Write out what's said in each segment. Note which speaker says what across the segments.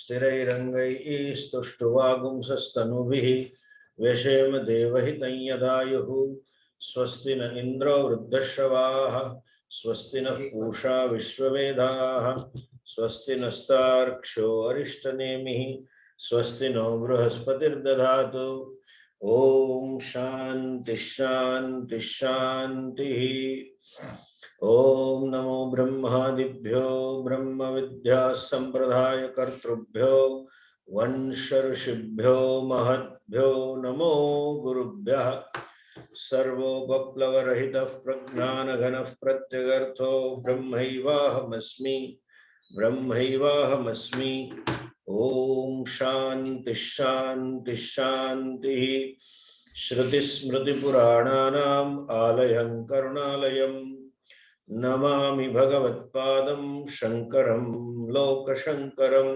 Speaker 1: स्थिरैरङ्गैः स्तुष्टुवागुंसस्तनुभिः व्यशेम देवहितं यदायुः स्वस्ति न इन्द्रो वृद्धश्रवाः स्वस्ति नः पूषा विश्ववेदाः स्वस्ति नस्तार्क्ष्यो अरिष्टनेमिः स्वस्ति नो बृहस्पतिर्दधातु ओम शांति शांति शांतिः। ओम नमो ब्रह्मादिभ्यो ब्रह्म विद्या संप्रदाय कर्तृभ्यो वंश ऋषिभ्यो महद्भ्यो नमो गुरुभ्यः। सर्वोपप्लवरहितः प्रज्ञानघनः प्रत्यगर्थो ब्रह्मैवाहमस्मि। ओम शांति शांति शांति। श्रुतिस्मृतिपुराणानाम् आलयं करुणालयं नमामि भगवत्पादं शंकरं लोकशंकरं।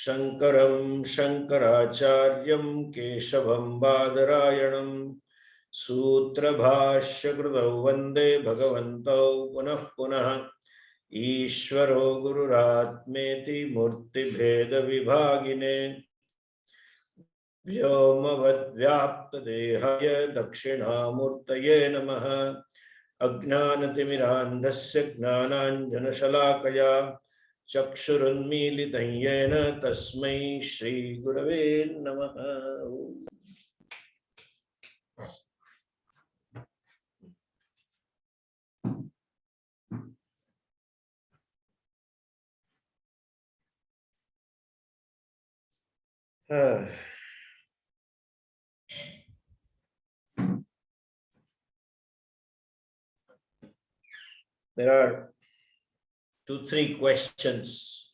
Speaker 1: शंकरं शंकराचार्यं केशवं बादरायणं सूत्रभाष्यकृतौ वन्दे भगवन्तौ पुनः पुनः। ईश्वरो गुरुरात्मेति मूर्तिभेदविभागिने व्योमवद्व्याप्तदेहाय दक्षिणामूर्तये नमः। अज्ञानतिमिरान्धस्य ज्ञानाञ्जनशलाकया चक्षुरुन्मीलितं येन तस्मै श्रीगुरवे नमः। There are 2-3 questions.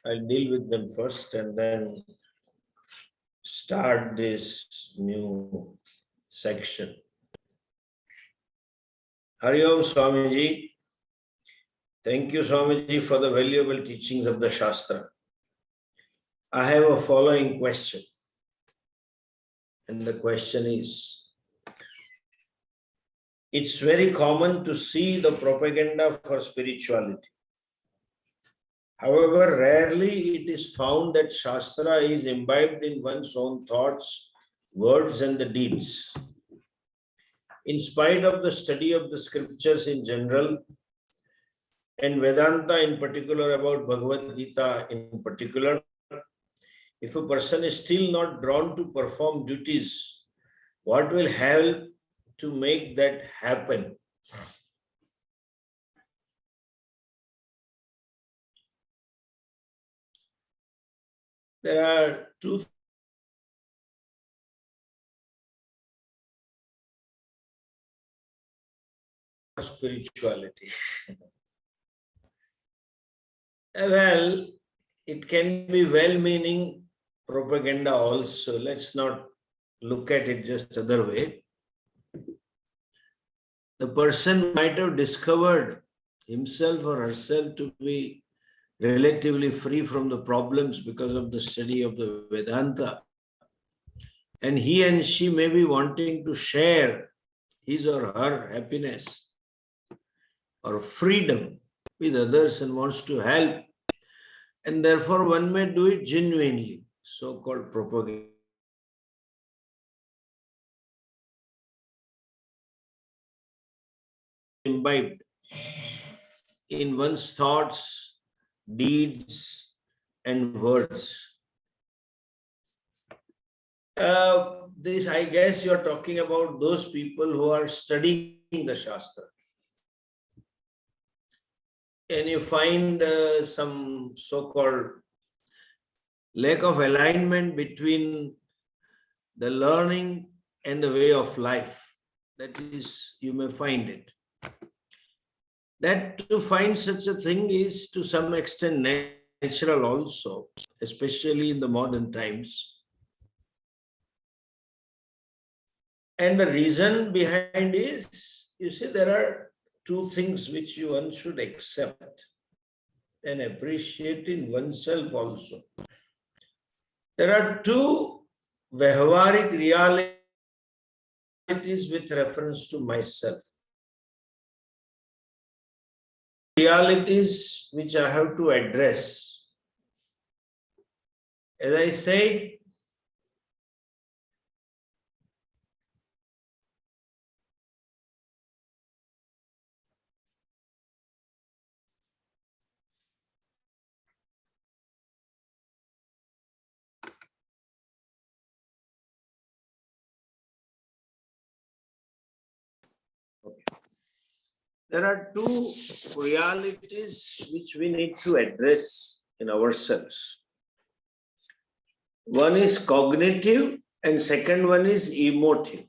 Speaker 1: I'll deal with them first and then start this new section. Hari Om Swamiji. Thank you, Swamiji, for the valuable teachings of the Shastra. I have a following question. And the question is, it's very common to see the propaganda for spirituality. However, rarely it is found that Shastra is imbibed in one's own thoughts, words, and the deeds. In spite of the study of the scriptures in general, and Vedanta in particular, about Bhagavad Gita in particular, if a person is still not drawn to perform duties, what will help to make that happen? There are two spirituality. Well, it can be well-meaning propaganda also. Let's not look at it just other way. The person might have discovered himself or herself to be relatively free from the problems because of the study of the Vedanta. And he and she may be wanting to share his or her happiness or freedom with others and wants to help. And therefore one may do it genuinely, so-called propaganda. Imbibed in one's thoughts, deeds, and words. This, I guess you're talking about those people who are studying the Shastra. And you find some so-called lack of alignment between the learning and the way of life. That is, you may find it. That to find such a thing is to some extent natural also, especially in the modern times. And the reason behind is, you see, there are two things which one should accept and appreciate in oneself also. There are two Vyavaharik realities with reference to myself. Realities which I have to address As I said, there are two realities which we need to address in ourselves. One is cognitive and second one is emotive.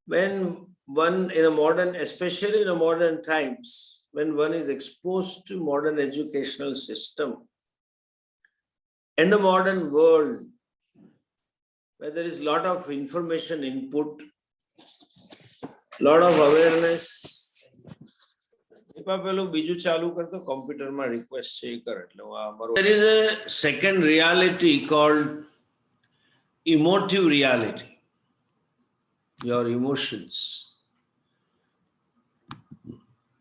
Speaker 1: When one in a modern, especially in a modern times, when one is exposed to modern educational system and the modern world, where there is a lot of information input, lot of awareness. There is a second reality called emotive reality. Your emotions,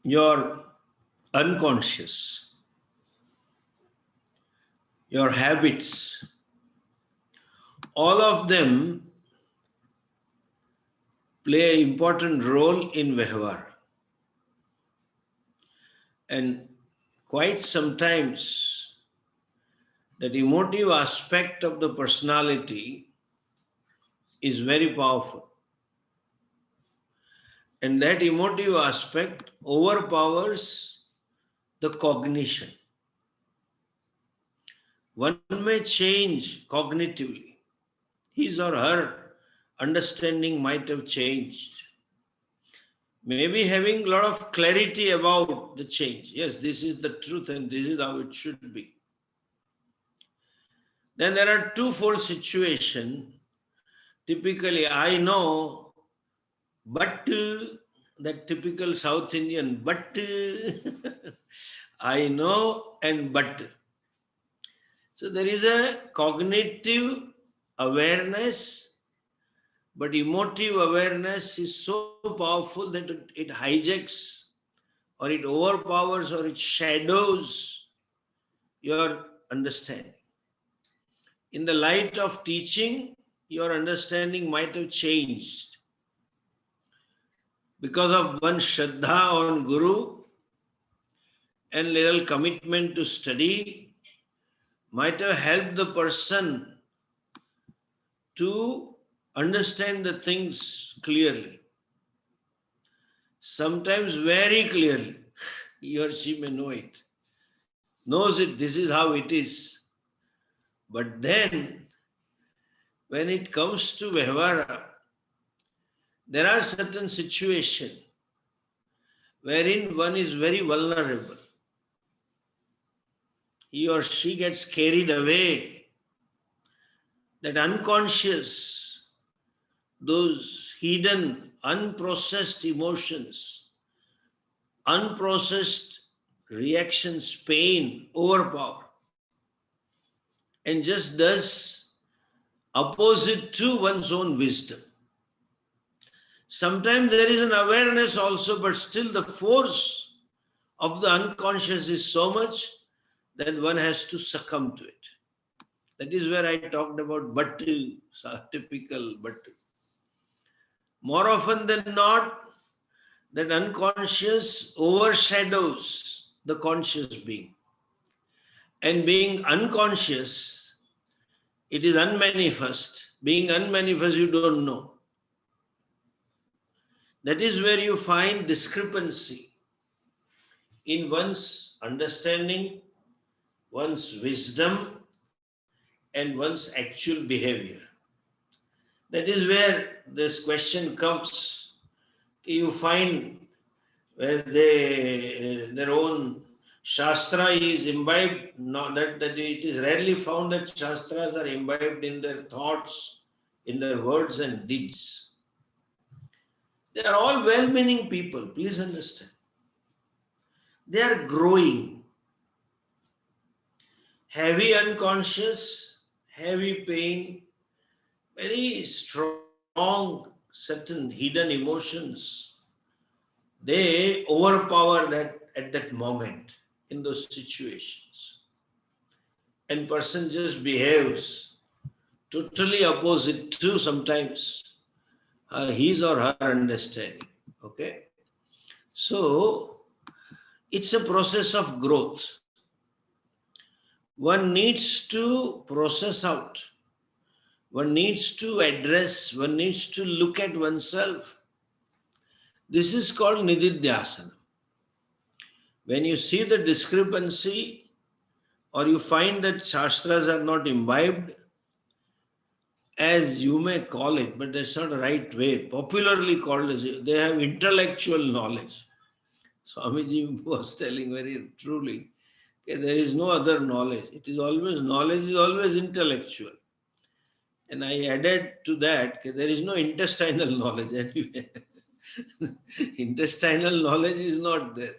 Speaker 1: your unconscious, your habits, all of them play an important role in Vyavhara. And quite sometimes that emotive aspect of the personality is very powerful. And that emotive aspect overpowers the cognition. One may change cognitively. His or her understanding might have changed. Maybe having a lot of clarity about the change. Yes, this is the truth and this is how it should be. Then there are twofold situations. Typically, I know, but that typical South Indian, but I know and but. So there is a cognitive awareness, but emotive awareness is so powerful that it hijacks or it overpowers or it shadows your understanding. In the light of teaching, your understanding might have changed. Because of one Shraddha on Guru and little commitment to study, might have helped the person to understand the things clearly. Sometimes very clearly. He or she may know it. Knows it, this is how it is. But then, when it comes to Vyavhara, there are certain situations wherein one is very vulnerable. He or she gets carried away. That unconscious, those hidden, unprocessed emotions, unprocessed reactions, pain, overpower, and just does opposite to one's own wisdom. Sometimes there is an awareness also, but still the force of the unconscious is so much that one has to succumb to it. That is where I talked about bhattu, typical bhattu. More often than not, that unconscious overshadows the conscious being. And being unconscious, it is unmanifest. Being unmanifest, you don't know. That is where you find discrepancy in one's understanding, one's wisdom, and one's actual behavior. That is where this question comes. You find where their own Shastra is imbibed, not that it is rarely found that Shastras are imbibed in their thoughts, in their words and deeds. They are all well-meaning people, please understand. They are growing. Heavy unconscious, heavy pain, very strong, certain hidden emotions. They overpower that at that moment in those situations. and person just behaves totally opposite to sometimes his or her understanding. Okay? So, it's a process of growth. One needs to process out. One needs to address, one needs to look at oneself. This is called Nidhyasana. When you see the discrepancy or you find that Shastras are not imbibed, as you may call it, but that's not the right way, popularly called as they have intellectual knowledge. Swamiji was telling very truly, okay, there is no other knowledge. It is always, knowledge is always intellectual. And I added to that, okay, there is no intestinal knowledge anyway. Intestinal knowledge is not there.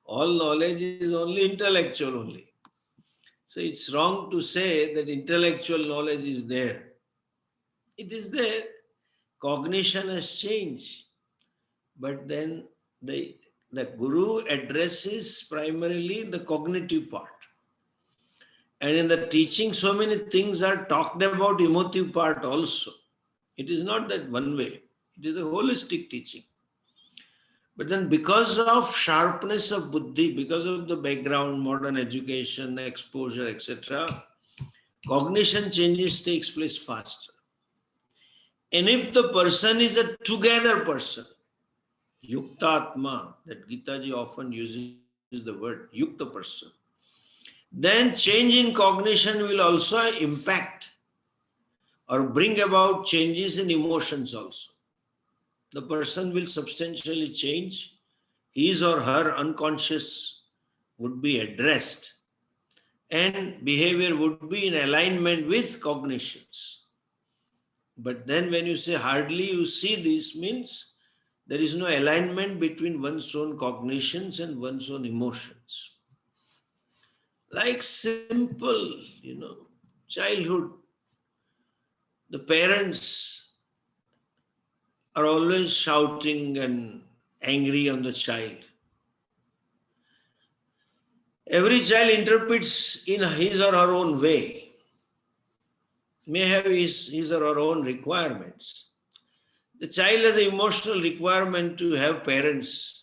Speaker 1: All knowledge is only intellectual only. So it's wrong to say that intellectual knowledge is there. It is there. Cognition has changed. But then the Guru addresses primarily the cognitive part. And in the teaching, so many things are talked about emotive part also. It is not that one way. It is a holistic teaching. But then because of sharpness of buddhi, because of the background, modern education, exposure, etc., cognition changes takes place faster. And if the person is a together person, Yuktatma, that Gita ji often uses the word Yukta person, then change in cognition will also impact or bring about changes in emotions also. The person will substantially change. His or her unconscious would be addressed and behavior would be in alignment with cognitions. But then when you say hardly you see this, means there is no alignment between one's own cognitions and one's own emotions. Like simple, childhood. The parents are always shouting and angry on the child. Every child interprets in his or her own way, may have his or her own requirements. The child has an emotional requirement to have parents.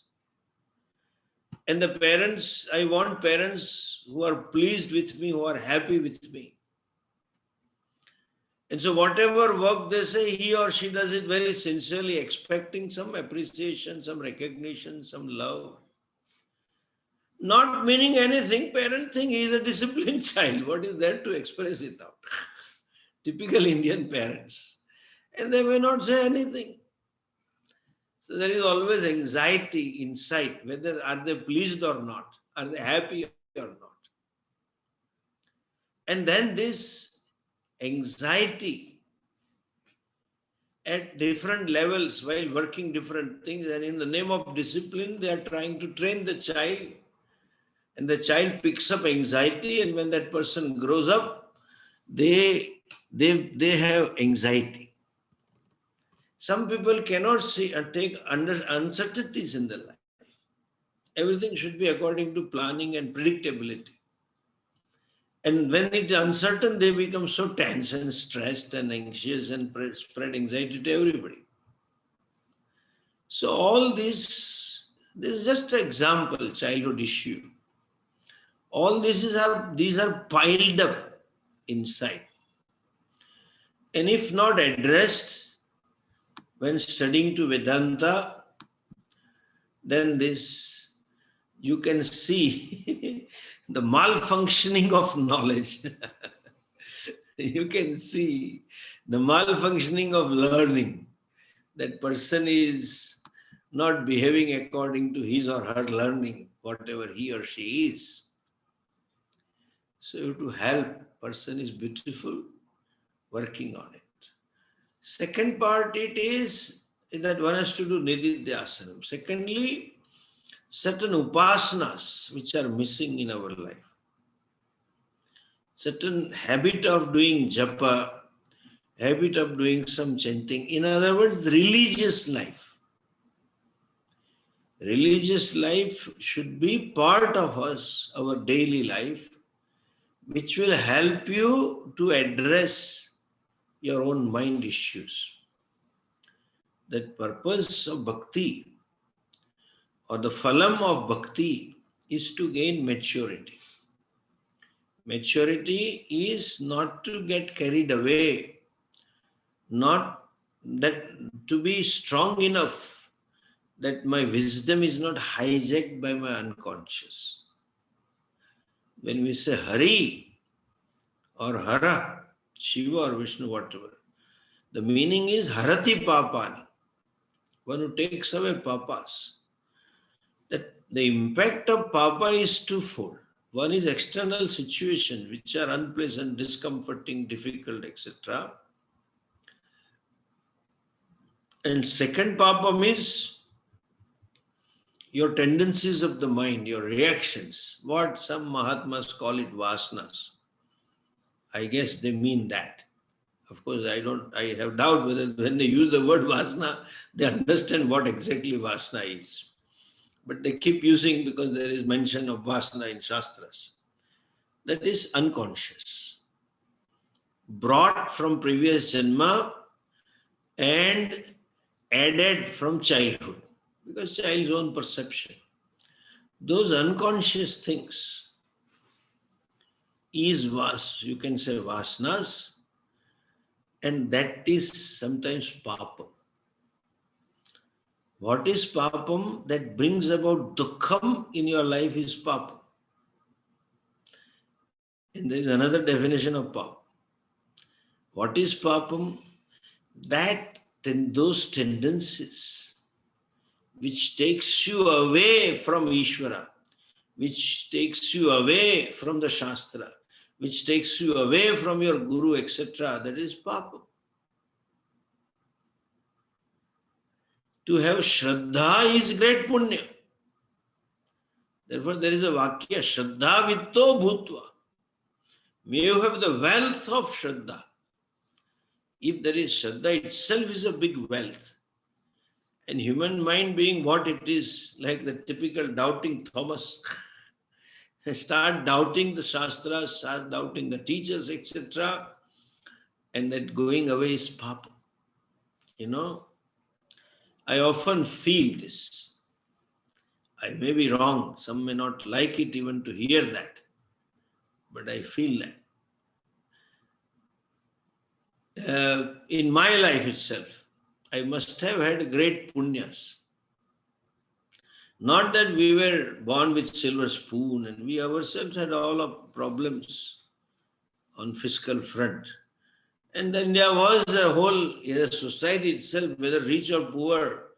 Speaker 1: And the parents, I want parents who are pleased with me, who are happy with me. And so whatever work they say, he or she does it very sincerely, expecting some appreciation, some recognition, some love. Not meaning anything, parent think he is a disciplined child. What is there to express it out? Typical Indian parents. And they may not say anything. So there is always anxiety inside, whether are they pleased or not, are they happy or not. And then this anxiety at different levels while working different things, and in the name of discipline, they are trying to train the child. And the child picks up anxiety, and when that person grows up, they have anxiety. Some people cannot see and take under uncertainties in their life. Everything should be according to planning and predictability. And when it is uncertain, they become so tense and stressed and anxious and spread anxiety to everybody. So all this is just an example, childhood issue. All these are piled up inside. And if not addressed when studying to Vedanta, then you can see the malfunctioning of knowledge. You can see the malfunctioning of learning. That person is not behaving according to his or her learning, whatever he or she is. So you have to help. Person is beautiful, working on it. Second part it is that one has to do Nidhyasana. Secondly, certain upasanas which are missing in our life. Certain habit of doing japa, habit of doing some chanting. In other words, religious life. Religious life should be part of us, our daily life. which will help you to address your own mind issues. That purpose of bhakti or the phalam of bhakti is to gain maturity. Maturity is not to get carried away, not that to be strong enough that my wisdom is not hijacked by my unconscious. When we say Hari or Hara, Shiva or Vishnu, whatever, the meaning is Harati Papani, one who takes away papas. That the impact of papa is twofold. One is external situation which are unpleasant, discomforting, difficult, etc. And second papa means your tendencies of the mind, your reactions, what some Mahatmas call it vasanas. I guess they mean that. Of course, I have doubt whether when they use the word vasana, they understand what exactly vasana is. But they keep using because there is mention of vasana in Shastras. That is unconscious, brought from previous janma and added from childhood, because child's own perception. Those unconscious things is you can say vasanas, and that is sometimes papam. What is papam that brings about dukkham in your life is papam. And there is another definition of papam. What is papam? Those tendencies which takes you away from Ishvara, which takes you away from the Shastra, which takes you away from your Guru, etc. That is papam. To have Shraddha is great punya. Therefore, there is a Vakya, Shraddha Vitto Bhutva. May you have the wealth of Shraddha. If there is Shraddha itself is a big wealth. And human mind being what it is, like the typical doubting Thomas, start doubting the Shastras, start doubting the teachers, etc. And that going away is papa. You know, I often feel this. I may be wrong. Some may not like it even to hear that. But I feel that. In my life itself, I must have had great punyas. Not that we were born with silver spoon and we ourselves had all of problems on fiscal front. And then there was a whole society itself, whether rich or poor,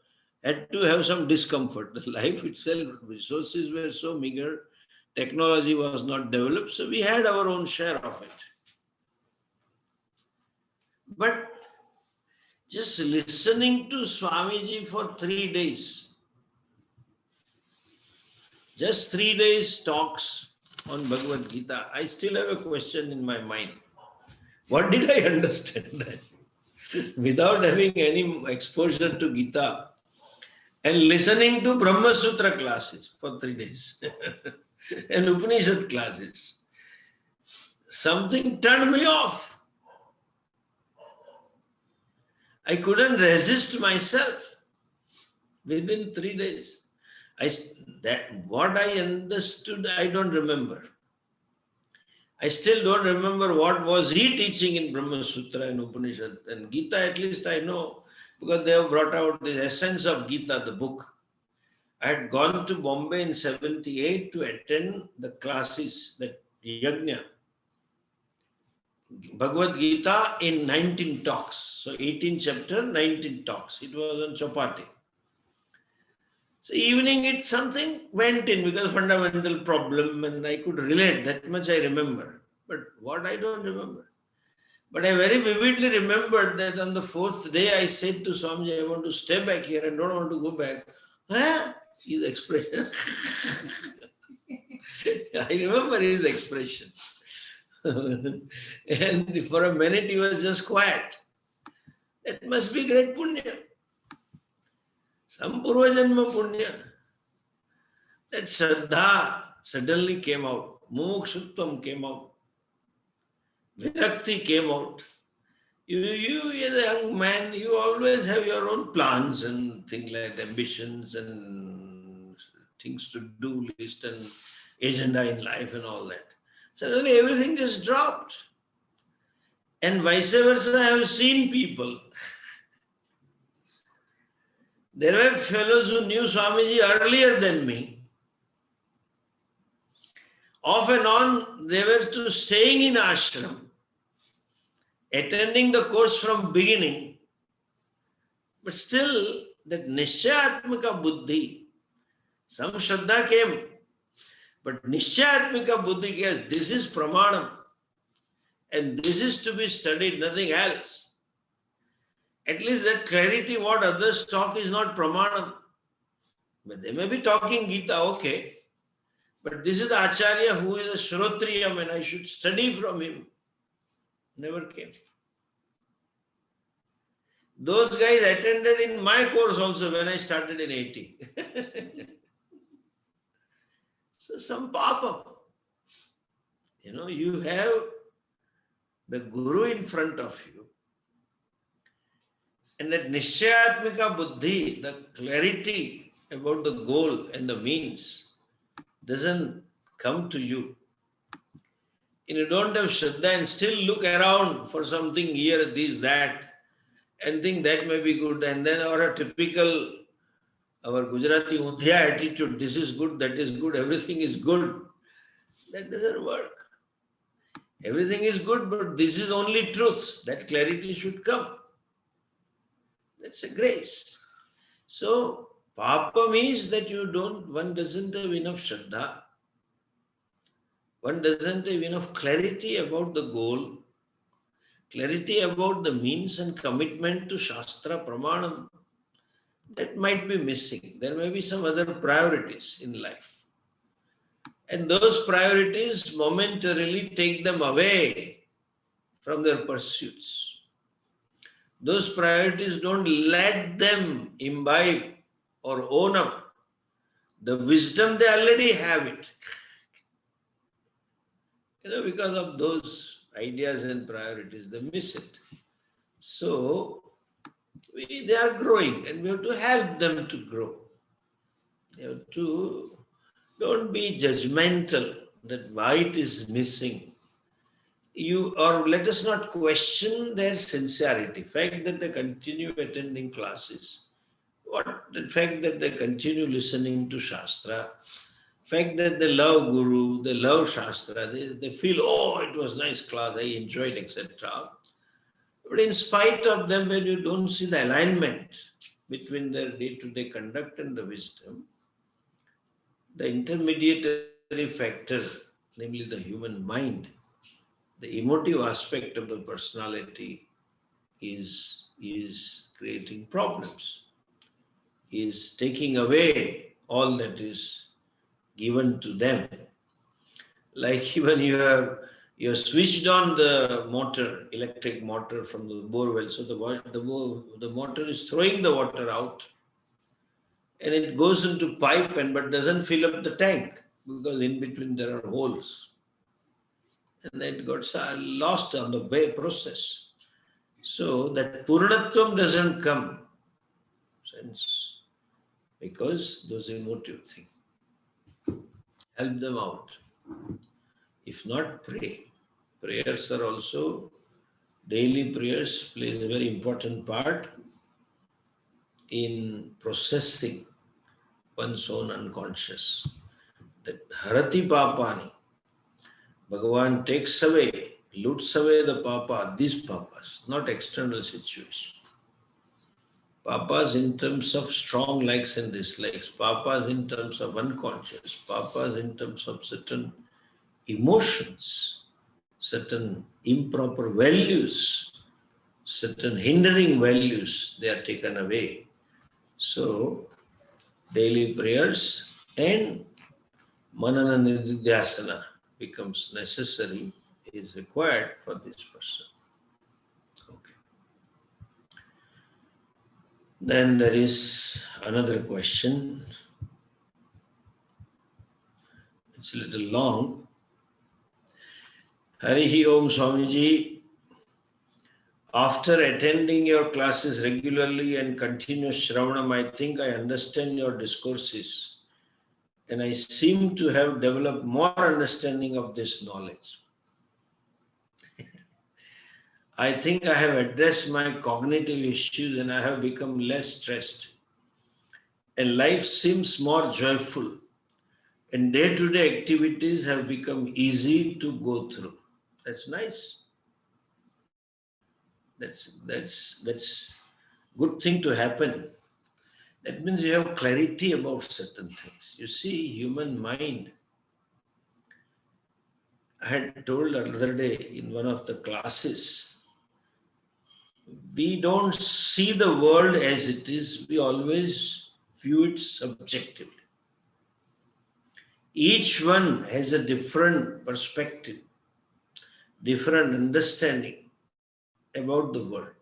Speaker 1: had to have some discomfort. The life itself, resources were so meager, technology was not developed, so we had our own share of it. But just listening to Swamiji for 3 days, just 3 days talks on Bhagavad Gita, I still have a question in my mind. What did I understand that? Without having any exposure to Gita and listening to Brahma Sutra classes for 3 days and Upanishad classes, something turned me off. I couldn't resist myself within 3 days. What I understood, I don't remember. I still don't remember what was he teaching in Brahma Sutra and Upanishad. And Gita, at least I know, because they have brought out the essence of Gita, the book. I had gone to Bombay in 78 to attend the classes, that Yajna. Bhagavad Gita in 19 talks. So 18 chapter, 19 talks. It was on Chapati. So evening it something went in because fundamental problem and I could relate, that much I remember. But what I don't remember. But I very vividly remembered that on the 4th day I said to Swamiji, I want to stay back here and don't want to go back. Huh? His expression. I remember his expression. And for a minute he was just quiet. That must be great punya. Some Purvajanma punya. That Shraddha suddenly came out. Mukshutvam came out. Virakti came out. You as a young man, you always have your own plans and things like ambitions and things to do list and agenda in life and all that. Suddenly everything just dropped. And vice versa, I have seen people. There were fellows who knew Swamiji earlier than me. Off and on, they were to staying in ashram, attending the course from beginning, but still that Nishayatmika Buddhi, some Shraddha came, but Nishayatmika Buddhi came, this is Pramanam, and this is to be studied, nothing else. At least that clarity what others talk is not Pramanam. But they may be talking Gita, okay, but this is the Acharya who is a Shrotriyam and I should study from him. Never came. Those guys attended in my course also when I started in 80. So some papa. You have the Guru in front of you. And that Nishayatmika Buddhi, the clarity about the goal and the means, doesn't come to you. And you don't have Shraddha and still look around for something here, this, that, and think that may be good. And then or a typical, our Gujarati Udhya attitude, this is good, that is good, everything is good. That doesn't work. Everything is good, but this is only truth. That clarity should come. That's a grace. So, Papa means that one doesn't have enough Shraddha. One doesn't have enough clarity about the goal, clarity about the means and commitment to Shastra Pramanam. That might be missing. There may be some other priorities in life. And those priorities momentarily take them away from their pursuits. Those priorities don't let them imbibe or own up the wisdom they already have it. Because of those ideas and priorities, they miss it. So, they are growing and we have to help them to grow. You have to, don't be judgmental that why it is missing. Or let us not question their sincerity. Fact that they continue attending classes, the fact that they continue listening to Shastra, fact that they love Guru, they love Shastra, they feel, oh, it was nice class, I enjoyed, etc. But in spite of them, when you don't see the alignment between their day-to-day conduct and the wisdom, the intermediary factor, namely the human mind, the emotive aspect of the personality is creating problems, is taking away all that is given to them. Like even you have switched on the motor, electric motor from the borewell, so the motor is throwing the water out and it goes into pipe but doesn't fill up the tank because in between there are holes. And then it got lost on the way process. So that Purnatvam doesn't come sense because those emotive things. Help them out. If not, pray. Prayers are also, daily prayers plays a very important part in processing one's own unconscious. That Harati Papani, Bhagavan takes away, loots away the papa, these papas, not external situation. Papas in terms of strong likes and dislikes, papas in terms of unconscious, papas in terms of certain emotions, certain improper values, certain hindering values, they are taken away. So, daily prayers and Manana Nidhyasana becomes necessary, is required for this person. Okay. Then there is another question. It's a little long. Harihi Om Swamiji. After attending your classes regularly and continuous Shravanam, I think I understand your discourses and I seem to have developed more understanding of this knowledge. I think I have addressed my cognitive issues and I have become less stressed. And life seems more joyful. And day-to-day activities have become easy to go through. That's nice. That's good thing to happen. That means you have clarity about certain things. You see, human mind. I had told the other day in one of the classes, we don't see the world as it is. We always view it subjectively. Each one has a different perspective, different understanding about the world.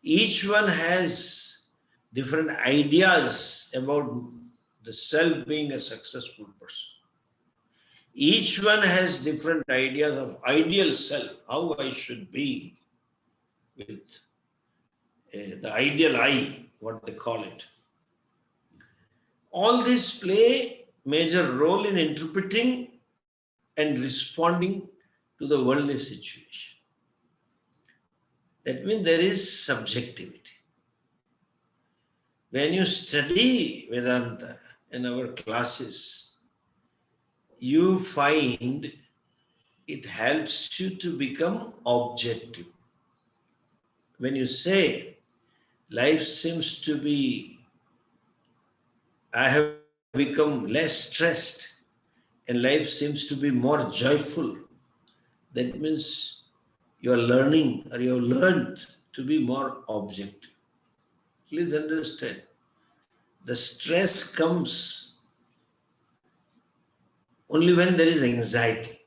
Speaker 1: Each one has different ideas about the self being a successful person. Each one has different ideas of ideal self, how I should be with the ideal I, what they call it. All these play major role in interpreting and responding to the worldly situation. That means there is subjectivity. When you study Vedanta in our classes, you find it helps you to become objective. When you say, life seems to be, I have become less stressed and life seems to be more joyful, that means you are learning or you have learned to be more objective. Please understand, the stress comes only when there is anxiety.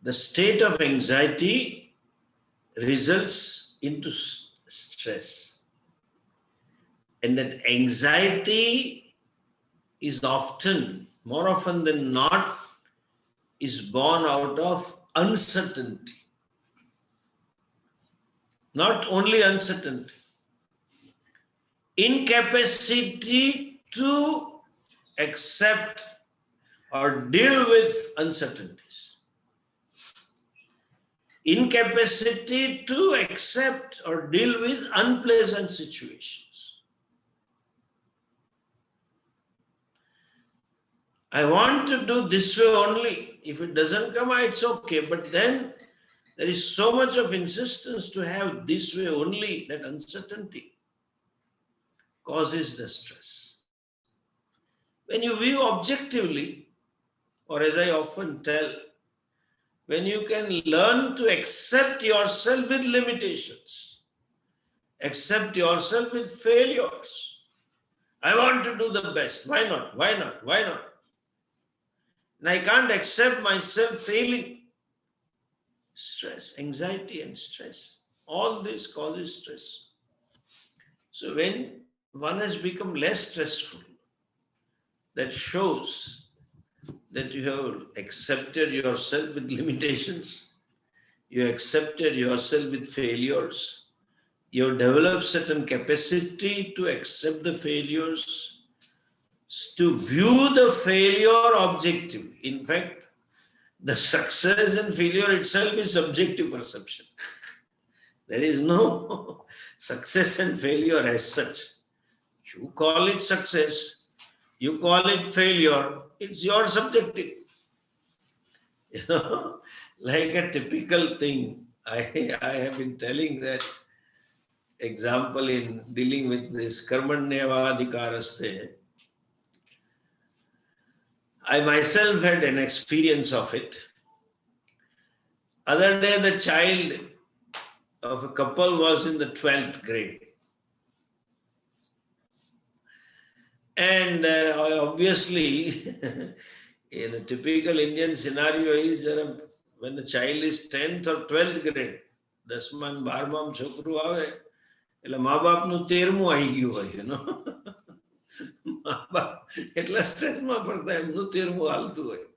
Speaker 1: The state of anxiety results into stress. And that anxiety is often, more often than not, is born out of uncertainty. Not only uncertainty, incapacity to accept or deal with uncertainties. Incapacity to accept or deal with unpleasant situations. I want to do this way only. If it doesn't come, it's okay. But then there is so much of insistence to have this way only, that uncertainty causes the stress. When you view objectively, or as I often tell, when you can learn to accept yourself with limitations, accept yourself with failures. I want to do the best. Why not? Why not? Why not? And I can't accept myself failing. Stress, anxiety and stress. All this causes stress. So when one has become less stressful, that shows that you have accepted yourself with limitations, you accepted yourself with failures, you have developed certain capacity to accept the failures, to view the failure objectively. In fact, the success and failure itself is subjective perception. There is no success and failure as such. You call it success, you call it failure, it's your subjective. You know, like a typical thing, I have been telling that example in dealing with this karmanyavadhikaraste. I myself had an experience of it. Other day, the child of a couple was in the 12th grade. And obviously, the typical Indian scenario is when the child is 10th or 12th grade, 10th, 12th છોકરું આવે એટલે મા બાપનું 13મું આવી ગયું હોય, you know. એટલા સ્ટ્રેસમાં પડતા એમનું 13મું હાલતું હોય.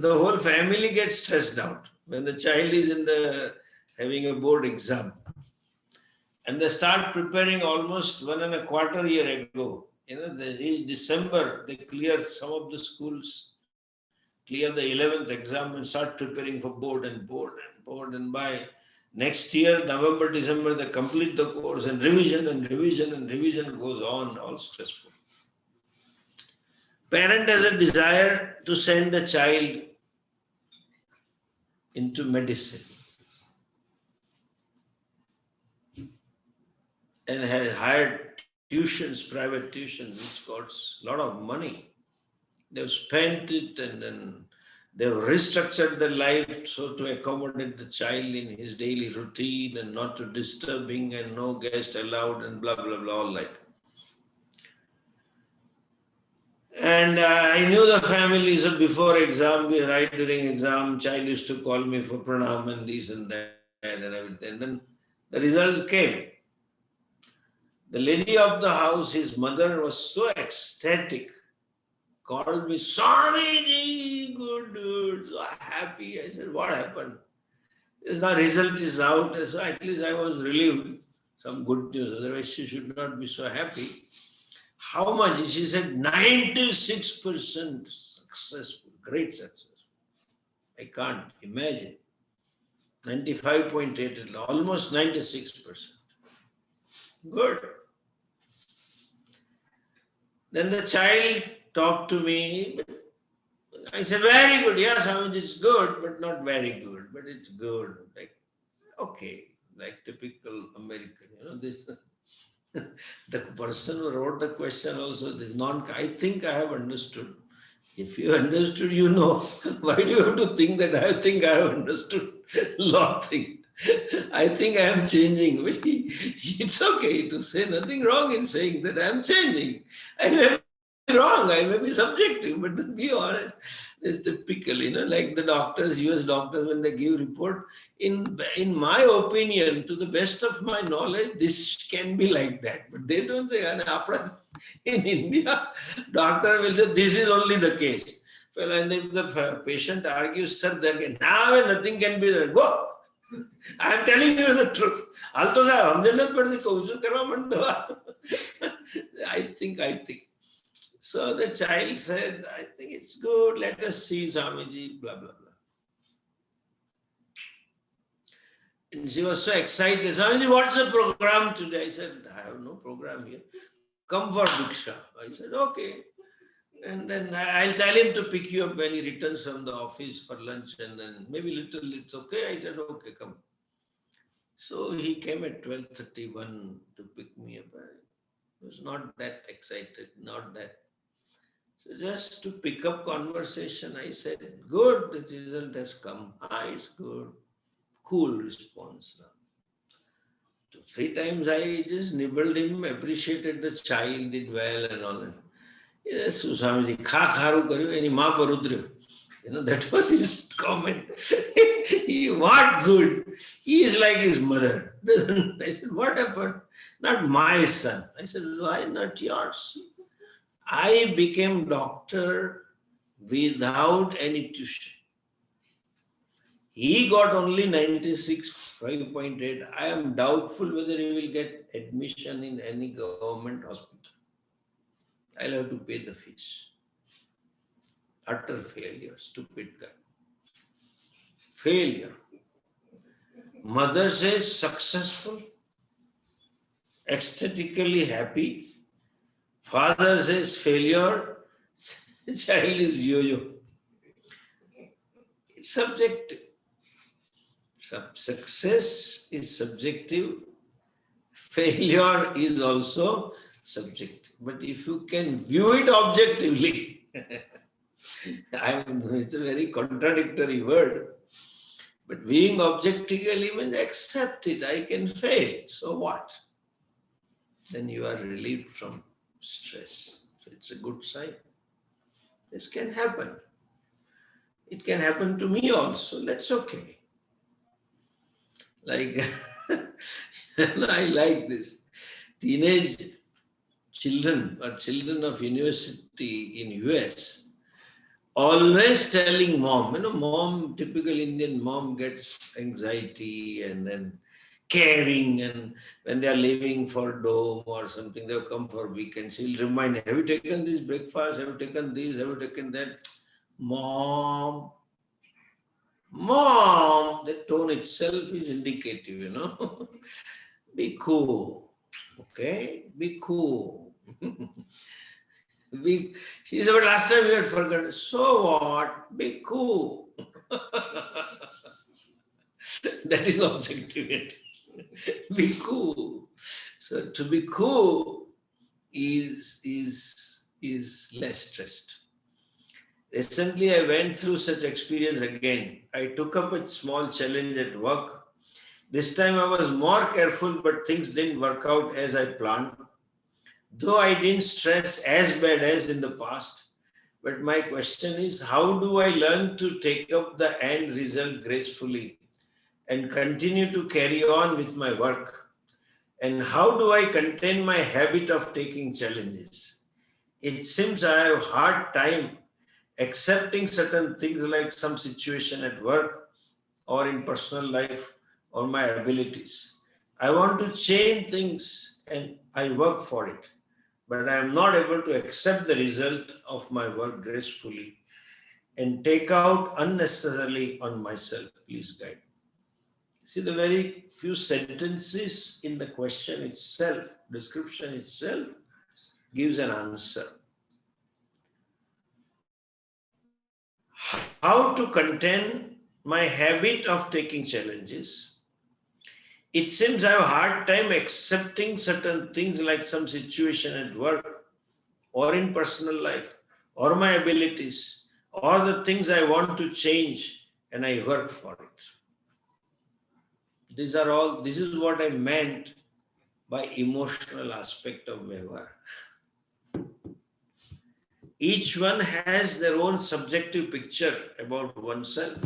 Speaker 1: The whole family gets stressed out when the child is having a board exam. And they start preparing almost 1.25 years ago. In December, they clear some of the schools, clear the 11th exam and start preparing for board and board and board. And by next year, November, December, they complete the course and revision and revision and revision goes on, all stressful. Parent has a desire to send a child into medicine and has hired tuitions, private tuitions, which costs a lot of money. They've spent it and then they've restructured their life so to accommodate the child in his daily routine and not to disturbing and no guest allowed and blah, blah, blah, all like. And I knew the family, so before exam, right during exam, child used to call me for pranam and this and that and everything. And then the results came. The lady of the house, his mother, was so ecstatic, called me, Swami, good dude, so happy. I said, what happened? The result is out. So at least I was relieved. Some good news. Otherwise, she should not be so happy. How much? She said 96% successful, great success. I can't imagine. 95.8, almost 96%. Good. Then the child talked to me. I said, very good. Yes, it's good, but not very good. But it's good. Like, okay, like typical American, this. The person who wrote the question also, I think I have understood. If you understood, you know. Why do you have to think that I think I have understood? Lot thing. I think I am changing. But it's okay to say nothing wrong in saying that I am changing. I may be wrong, I may be subjective, but to be honest, it's typical, like the doctors, US doctors, when they give report, in my opinion, to the best of my knowledge, this can be like that. But they don't say, in India, doctor will say, this is only the case. Well, and if the patient argues, sir, now nothing can be there. Go. I am telling you the truth. I think. So the child said, I think it's good. Let us see, Swamiji, blah, blah, blah. And she was so excited. Swamiji, what's the program today? I said, I have no program here. Come for Diksha. I said, okay. And then I'll tell him to pick you up when he returns from the office for lunch and then maybe little, it's okay. I said, okay, come. So he came at 12:31 to pick me up. I was not that excited, not that. So just to pick up conversation, I said, good, the result has come. It's good. Cool response. 2-3 times I just nibbled him, appreciated the child, did well and all that. Yes, Swamiji, kharu karyu, any ma par utryo. That was his comment. What good? He is like his mother. I said, what happened? Not my son. I said, why not yours? I became doctor without any tuition. He got only 96.5. I am doubtful whether he will get admission in any government hospital. I'll have to pay the fees. Utter failure, stupid guy. Failure. Mother says successful, ecstatically happy. Father says failure. Child is yo-yo. It's subjective. Success is subjective. Failure is also subjective. But if you can view it objectively, it's a very contradictory word. But viewing objectively means accept it. I can fail. So what? Then you are relieved from stress. So it's a good sign. This can happen. It can happen to me also. That's okay. Like, I like this. Teenage children of university in US, always telling mom, mom, typical Indian mom gets anxiety and then caring, and when they are leaving for dome or something, they'll come for weekend. She'll remind, have you taken this breakfast? Have you taken this? Have you taken that? Mom, the tone itself is indicative. Be cool. Okay? Be cool. She said, but last time we had forgotten. So what? Be cool. That is objectivity. Be cool. So to be cool is less stressed. Recently, I went through such experience again. I took up a small challenge at work. This time I was more careful, but things didn't work out as I planned. Though I didn't stress as bad as in the past. But my question is, how do I learn to take up the end result gracefully and continue to carry on with my work? And how do I contain my habit of taking challenges? It seems I have a hard time accepting certain things like some situation at work or in personal life or my abilities. I want to change things and I work for it, but I am not able to accept the result of my work gracefully and take out unnecessarily on myself. Please guide. See, the very few sentences in the question itself, description itself, gives an answer. How to contain my habit of taking challenges. It seems I have a hard time accepting certain things like some situation at work or in personal life or my abilities or the things I want to change and I work for it. This is what I meant by emotional aspect of my work. Each one has their own subjective picture about oneself.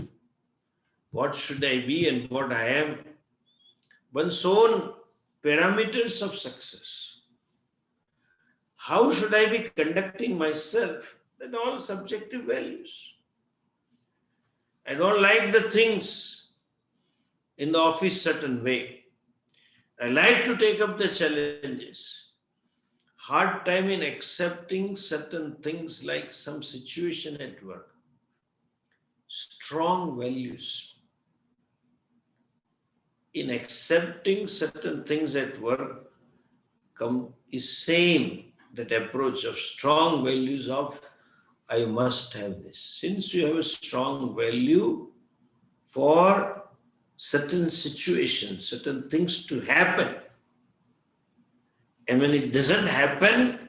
Speaker 1: What should I be and what I am? One's own parameters of success. How should I be conducting myself? That all subjective values. I don't like the things in the office certain way. I like to take up the challenges. Hard time in accepting certain things like some situation at work. Strong values. In accepting certain things at work is same, that approach of strong values of I must have this. Since you have a strong value for certain situations, certain things to happen, and when it doesn't happen,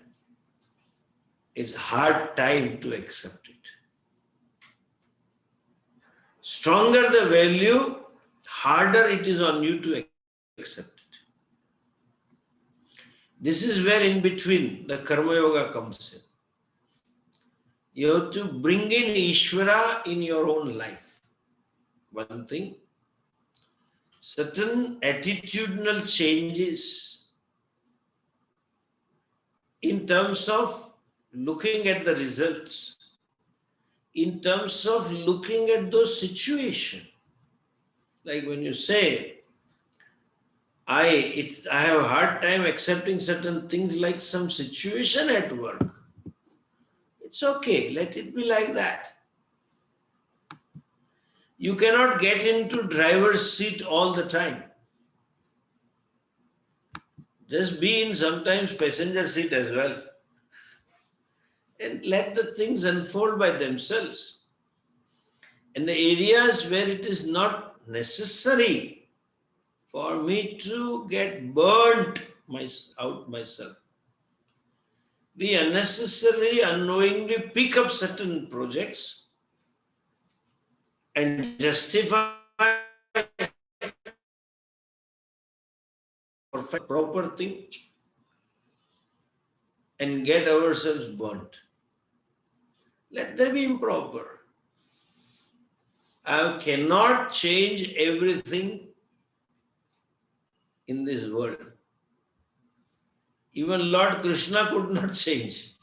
Speaker 1: it's hard time to accept it. Stronger the value, harder it is on you to accept it. This is where in between the Karma Yoga comes in. You have to bring in Ishvara in your own life. One thing, certain attitudinal changes in terms of looking at the results, in terms of looking at those situations. Like when you say, I have a hard time accepting certain things like some situation at work. It's okay, let it be like that. You cannot get into driver's seat all the time. Just be in sometimes passenger seat as well. And let the things unfold by themselves. And the areas where it is not necessary for me to get burnt out myself, we unnecessarily, unknowingly pick up certain projects and justify proper thing and get ourselves burnt. Let there be improper. I cannot change everything in this world. Even Lord Krishna could not change.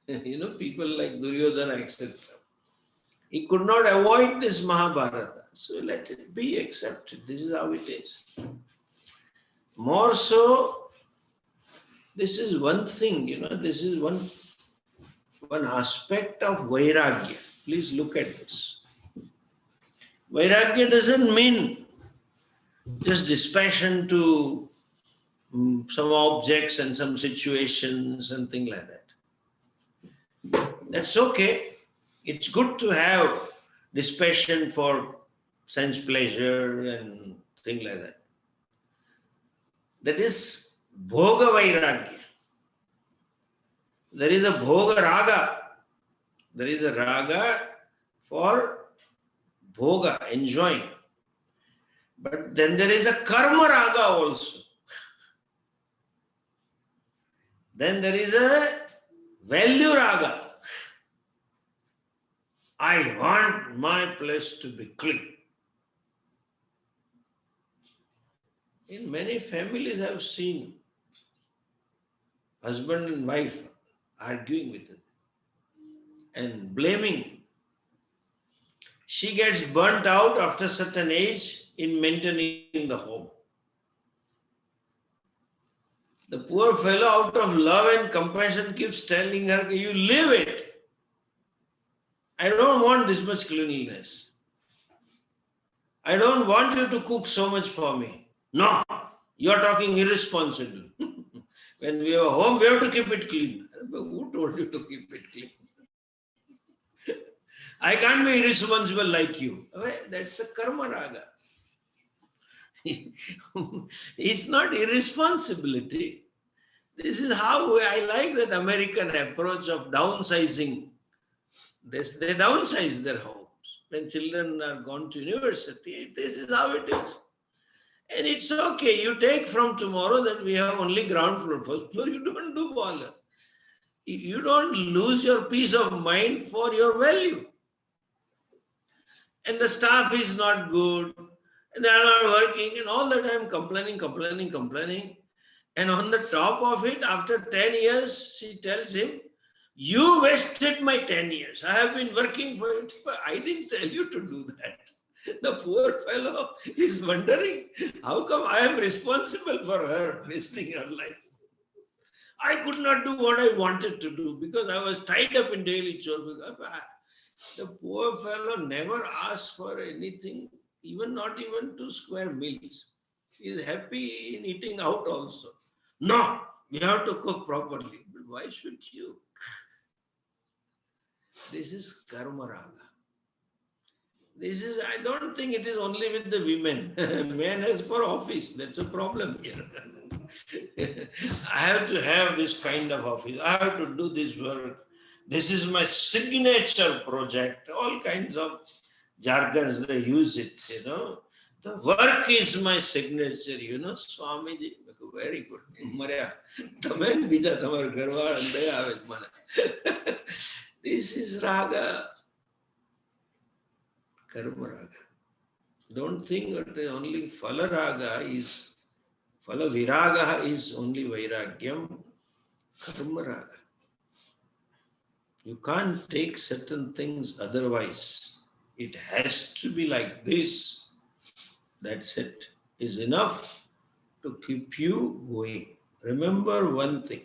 Speaker 1: People like Duryodhana, etc. He could not avoid this Mahabharata. So let it be accepted. This is how it is. More so, this is one thing, this is one aspect of Vairagya. Please look at this. Vairagya doesn't mean just dispassion to some objects and some situations and things like that. That's okay. It's good to have dispassion for sense pleasure and things like that. That is Bhoga Vairagya. There is a Bhoga Raga. There is a Raga for Bhoga, enjoying. But then there is a Karma Raga also. Then there is a Value Raga. I want my place to be clean. In many families I have seen husband and wife arguing with it and blaming. She gets burnt out after a certain age in maintaining the home. The poor fellow, out of love and compassion, keeps telling her, you leave it. I don't want this much cleanliness. I don't want you to cook so much for me. No, you are talking irresponsible. When we are home, we have to keep it clean. Who told you to keep it clean? I can't be irresponsible like you. That's a karma raga. It's not irresponsibility. This is how I like that American approach of downsizing. They downsize their homes. When children are gone to university, this is how it is. And it's okay. You take from tomorrow that we have only ground floor. First floor, you don't do bother. You don't lose your peace of mind for your value. And the staff is not good. And they are not working. And all the time complaining. And on the top of it, after 10 years, she tells him, you wasted my 10 years. I have been working for it, but I didn't tell you to do that. The poor fellow is wondering, how come I am responsible for her wasting her life? I could not do what I wanted to do because I was tied up in daily chores. The poor fellow never asked for anything, not even 2 square meals. He is happy in eating out also. No, we have to cook properly. But why should you? This is karma raga. I don't think it is only with the women. Men has for office. That's a problem here. I have to have this kind of office. I have to do this work. This is my signature project. All kinds of jargons, they use it, The work is my signature, Swami ji. Very good. This is raga. Karma raga. Don't think that the only phala raga is, phala viraga is only vairagyam. Karma raga. You can't take certain things otherwise. It has to be like this. That's it. Is enough to keep you going. Remember one thing.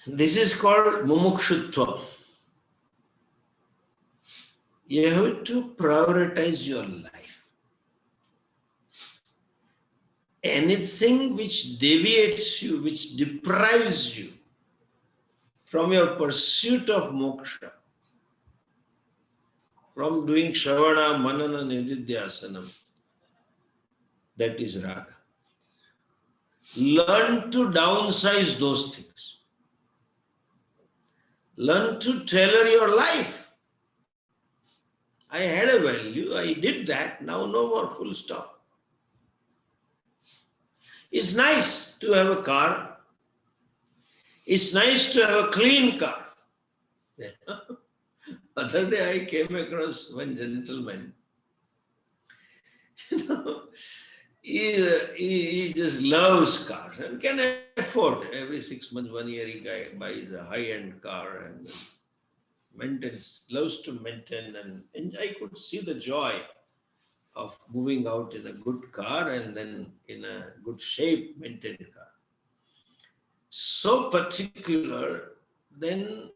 Speaker 1: This is called mumukshutva. You have to prioritize your life. Anything which deviates you, which deprives you from your pursuit of moksha, from doing shravana, manana, nidhyasana, that is raga. Learn to downsize those things. Learn to tailor your life. I had a value, I did that, now no more, full stop. It's nice to have a car. It's nice to have a clean car. Other day I came across one gentleman. he just loves cars and can afford every 6 months, 1 year he buys a high-end car and maintains, loves to maintain, and I could see the joy of moving out in a good car and then in a good shape maintained car. So particular, then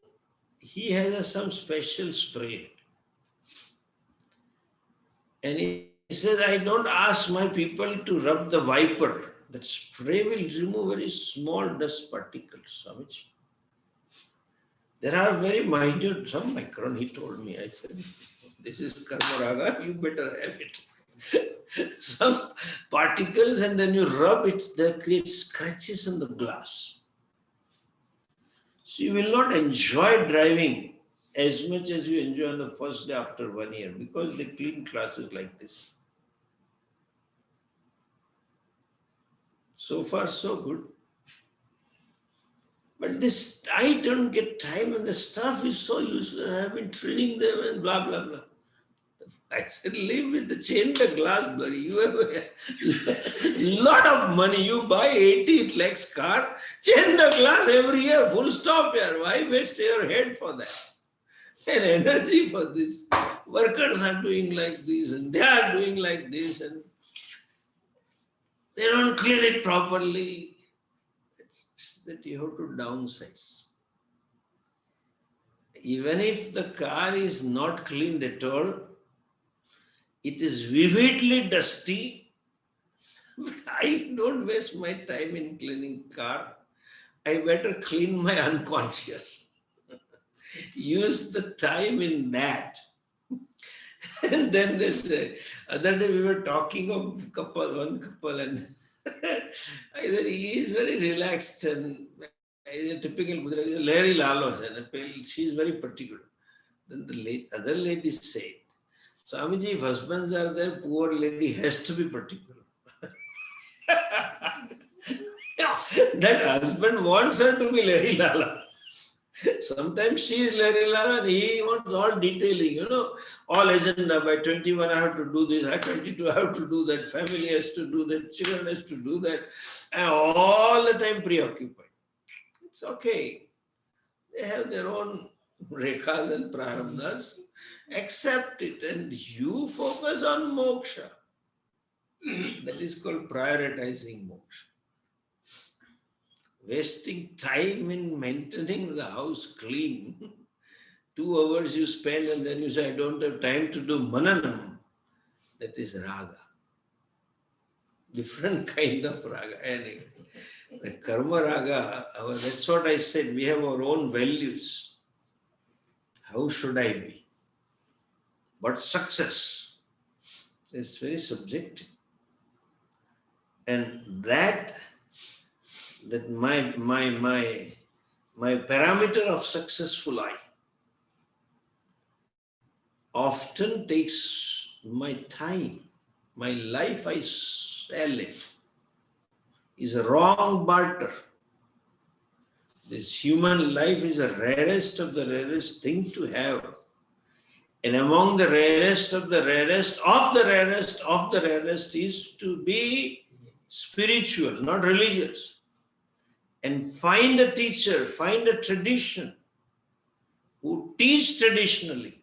Speaker 1: he has some special spray. And he says, I don't ask my people to rub the wiper. That spray will remove very small dust particles. Swamiji. There are very minute, some micron, he told me. I said, this is karma raga, you better have it. Some particles, and then you rub it, they create scratches on the glass. So you will not enjoy driving as much as you enjoy on the first day after 1 year because they clean classes like this. So far, so good. But this, I don't get time and the staff is so useful. I have been training them and blah, blah, blah. I said, leave with the chain the glass, buddy. You have a lot of money. You buy 80 lakhs car, chain the glass every year, full stop here. Why waste your head for that? And energy for this. Workers are doing like this and they are doing like this and they don't clean it properly. That you have to downsize. Even if the car is not cleaned at all, it is vividly dusty, but I don't waste my time in cleaning car. I better clean my unconscious. Use the time in that. And then they say, other day we were talking of one couple, and I said, he is very relaxed and he's a typical Gujarati, Larry Lalo, she is very particular. Then the other lady said, Swamiji, if husbands are there, poor lady has to be particular. That husband wants her to be Larry Lala. Sometimes she is Larry Lala and he wants all detailing, all agenda. By 21 I have to do this, by 22 I have to do that, family has to do that, children has to do that, and all the time preoccupied. It's okay. They have their own rekhas and prarabdhas. Accept it and you focus on moksha. That is called prioritizing moksha. Wasting time in maintaining the house clean. 2 hours you spend and then you say, I don't have time to do mananam. That is raga. Different kind of raga. Anyway, the karma raga, that's what I said. We have our own values. How should I be? But success is very subjective. And that my parameter of successful life often takes my time. My life, I sell it. Is a wrong barter. This human life is the rarest of the rarest thing to have. And among the rarest of the rarest of the rarest of the rarest is to be spiritual, not religious. And find a teacher, find a tradition who teach traditionally.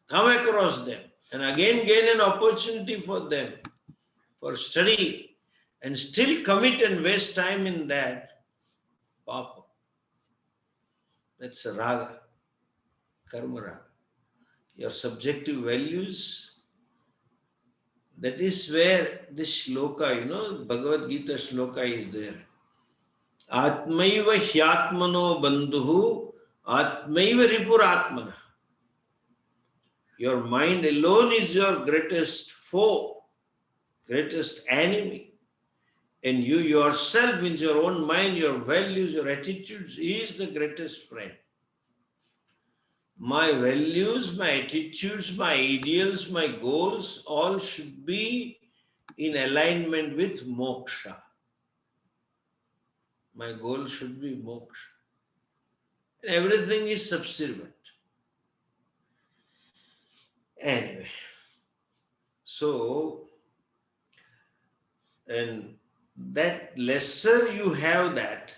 Speaker 1: Come across them and again gain an opportunity for them for study and still commit and waste time in that. Papa. That's a raga, karma raga. Your subjective values, that is where this shloka, Bhagavad Gita shloka is there. Atmaiva hyatmano bandhuhu, atmaiva ripuratmana. Your mind alone is your greatest foe, greatest enemy. And you yourself, means your own mind, your values, your attitudes, is the greatest friend. My values, my attitudes, my ideals, my goals, all should be in alignment with moksha. My goal should be moksha. And everything is subservient. Anyway, so And that lesser you have that,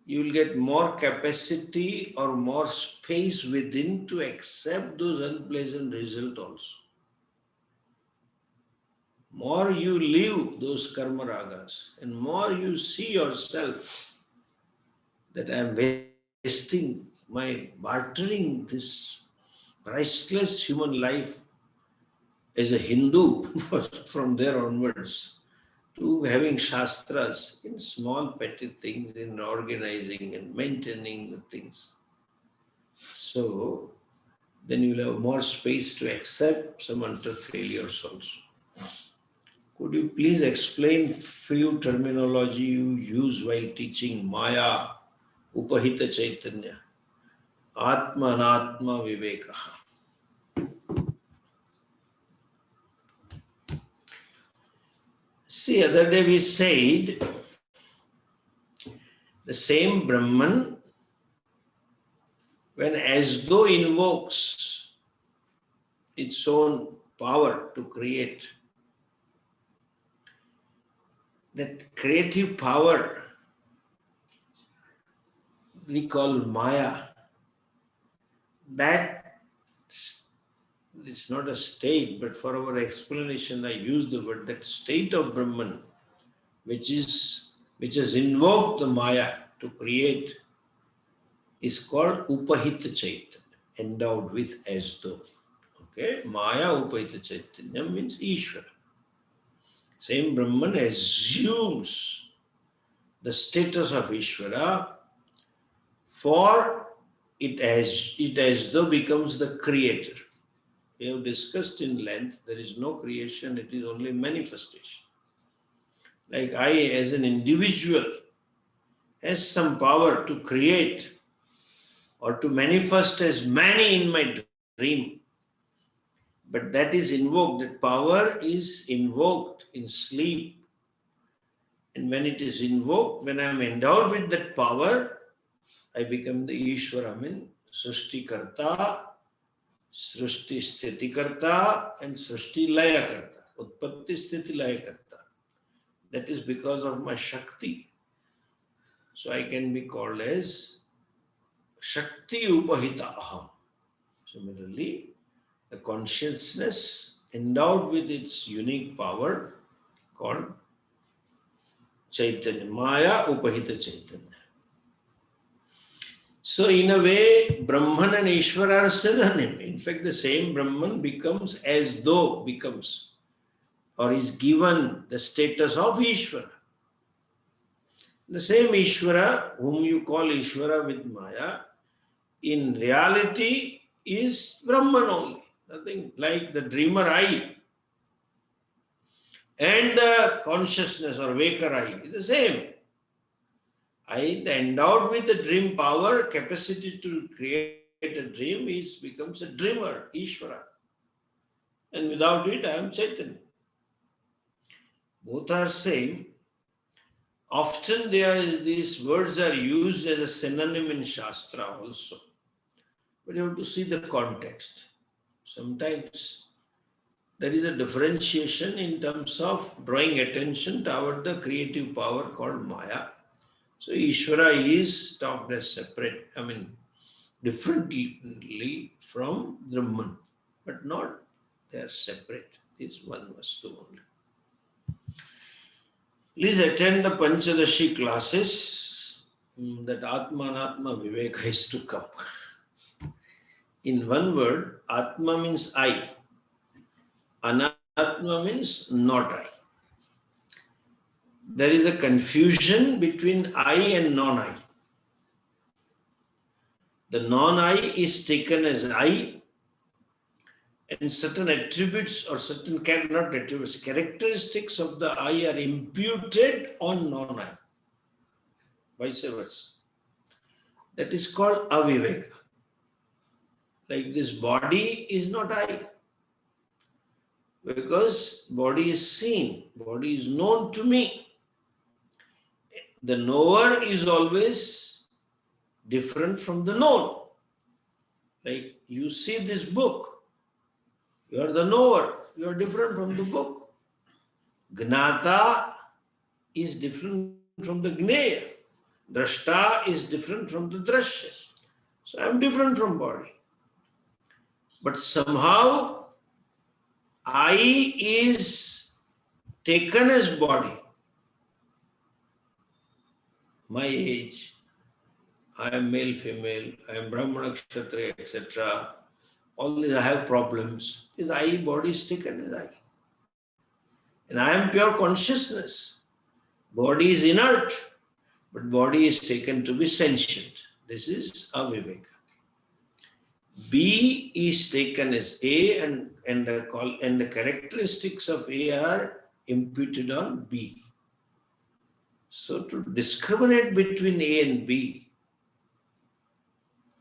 Speaker 1: you will get more capacity or more space within to accept those unpleasant results also. More you live those karma ragas, and more you see yourself that I am wasting my bartering this priceless human life as a Hindu from there onwards to having shastras in small petty things, in organizing and maintaining the things. So then you'll have more space to accept some utter failures also. Could you please explain few terminology you use while teaching Maya, Upahita Chaitanya, Atma Anatma Viveka? See, other day we said the same Brahman, when as though invokes its own power to create, that creative power we call Maya, that it's not a state, but for our explanation I use the word, that state of Brahman, which has invoked the Maya to create, is called Upahita Chaitanya, endowed with as though. Okay, Maya Upahita Chaitanya means Ishvara. Same Brahman assumes the status of Ishvara, for it as though becomes the creator. We have discussed in length, there is no creation, it is only manifestation. Like I as an individual has some power to create or to manifest as many in my dream. But that is invoked, that power is invoked in sleep. And when it is invoked, when I am endowed with that power, I become the Ishvara, I mean Srishti Karta, Srishti Sthiti Karta, and Srishti Laya Karta. Utpatti Sthiti Laya Karta. That is because of my Shakti. So I can be called as Shakti Upahita Aham. Similarly, the consciousness endowed with its unique power called Chaitanya, Maya Upahita Chaitanya. So in a way, Brahman and Ishvara are synonym. In fact, the same Brahman becomes as though becomes or is given the status of Ishvara. The same Ishvara, whom you call Ishvara with Maya, in reality is Brahman only. Nothing like the dreamer I and the consciousness or waker I is the same. I, endowed with the dream power, capacity to create a dream, becomes a dreamer, Ishvara. And without it, I am Chaitanya. Both are same. Often these words are used as a synonym in Shastra also. But you have to see the context. Sometimes there is a differentiation in terms of drawing attention toward the creative power called Maya. So Ishvara is talked as separate, differently from Brahman, but not, they are separate. Is one vastu only. Please attend the Panchadashi classes, that Atma Anatma Viveka is to come. In one word, Atma means I, Anatma means not I. There is a confusion between I and non-I. The non-I is taken as I, and certain attributes or certain characteristics of the I are imputed on non-I. Vice versa. That is called aviveka. Like this body is not I, because body is seen, body is known to me. The knower is always different from the known. Like you see this book, you are the knower, you are different from the book. Gnata is different from the Gneya. Drashta is different from the Drashya. So I am different from body. But somehow I is taken as body. My age, I am male, female, I am Brahmana, Kshatriya, etc. All these I have problems. This I body is taken as I. And I am pure consciousness. Body is inert, but body is taken to be sentient. This is aviveka. B is taken as A, and the characteristics of A are imputed on B. So to discriminate between A and B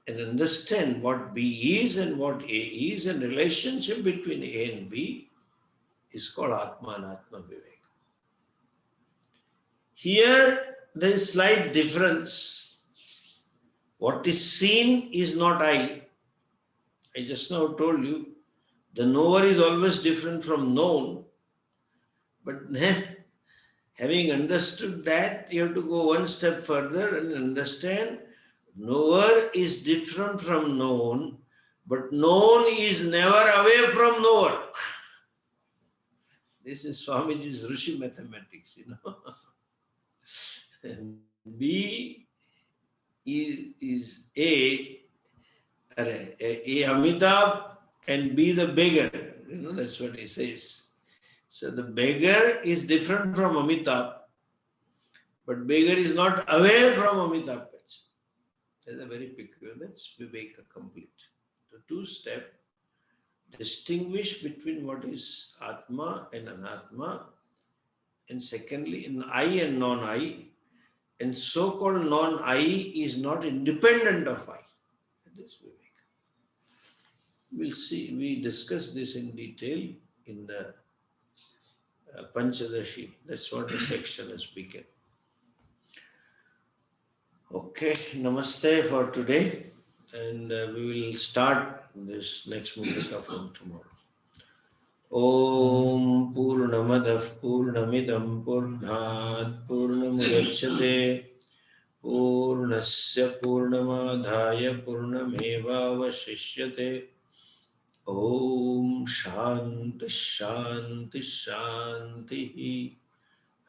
Speaker 1: and understand what B is and what A is, and relationship between A and B is called Atma and Atma Viveka. Here there is slight difference. What is seen is not I. I just now told you, the knower is always different from known. But then, having understood that, you have to go one step further and understand knower is different from known, but known is never away from knower. This is Swamiji's Rishi mathematics, And B is A Amitabh and B the beggar. That's what he says. So the beggar is different from Amitabh, but beggar is not away from Amitabh. That's a very peculiar. That's Viveka complete. The two-step distinguish between what is Atma and Anatma, and secondly, in I and non-I, and so-called non-I is not independent of I. That is Viveka. We'll see, we discuss this in detail in the Panchadashi. That's what the section has begun. Okay, namaste for today, and we will start this next Mundaka from tomorrow. Om Purnamadah Purnamidam Purnat Purnamudachyate Purnasya Purnamadhaya Purnamevavashishyate. Om Shanti Shanti Shanti.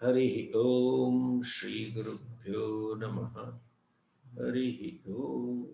Speaker 1: Hari Om Shri Gurubhyo Namaha. Hari Om.